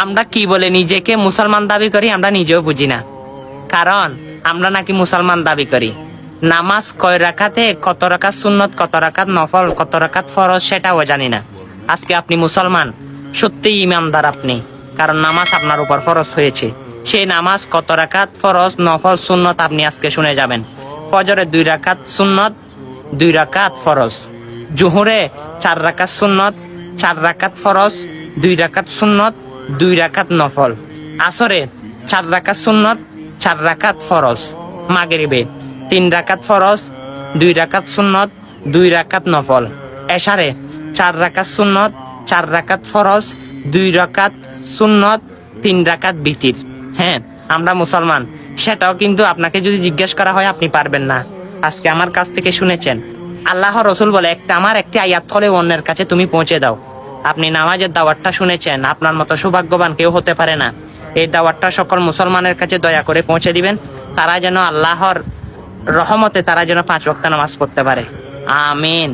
আমরা কি বলে নিজেকে মুসলমান দাবি করি আমরা নিজেও বুঝি না। কারণ আমরা নাকি মুসলমান দাবি করি, নামাজ কয় রাকাতে, কত রাকাত সুন্নত, কত রাকাত নফল, কত রাকাত ফরজ সেটাও জানি না। আজকে আপনি মুসলমান, সত্যিই ইমানদার আপনি, কারণ নামাজ আপনার উপর ফরজ হয়েছে। সেই নামাজ কত রাকাত ফরজ নফল সুন্নত আপনি আজকে শুনে যাবেন। ফজরে 2 রাকাত সুন্নত, 2 রাকাত ফরজ। জোহরে 4 রাকাত সুন্নত, 4 রাকাত ফরজ, 2 রাকাত সুন্নত, 2 রাকাত নফল। আসরে 4 রাকাত সুন্নত, 4 রাকাত ফরজ। মাগরিবে 3 রাকাত ফরজ, 2 রাকাত সুন্নত, 2 রাকাত নফল। এশারে 4 রাকাত সুন্নত, 4 রাকাত ফরজ, 2 রাকাত সুন্নত, 3 রাকাত বিতির। হ্যাঁ, আমরা মুসলমান, সেটাও কিন্তু আপনাকে যদি জিজ্ঞেস করা হয় আপনি পারবেন না। আজকে আমার কাছ থেকে শুনেছেন, আল্লাহ রসুল বলে আমার একটি আয়াত হলে অন্যের কাছে তুমি পৌঁছে দাও। আপনি নামাজের দাওয়াতটা শুনেছেন, আপনার মতো সৌভাগ্যবান কেউ হতে পারে না। এই দাওয়াতটা সকল মুসলমানের কাছে দয়া করে পৌঁছে দিবেন, তারা যেন আল্লাহর রহমতে তারা যেন 5 ওয়াক্ত নামাজ পড়তে পারে। আমিন।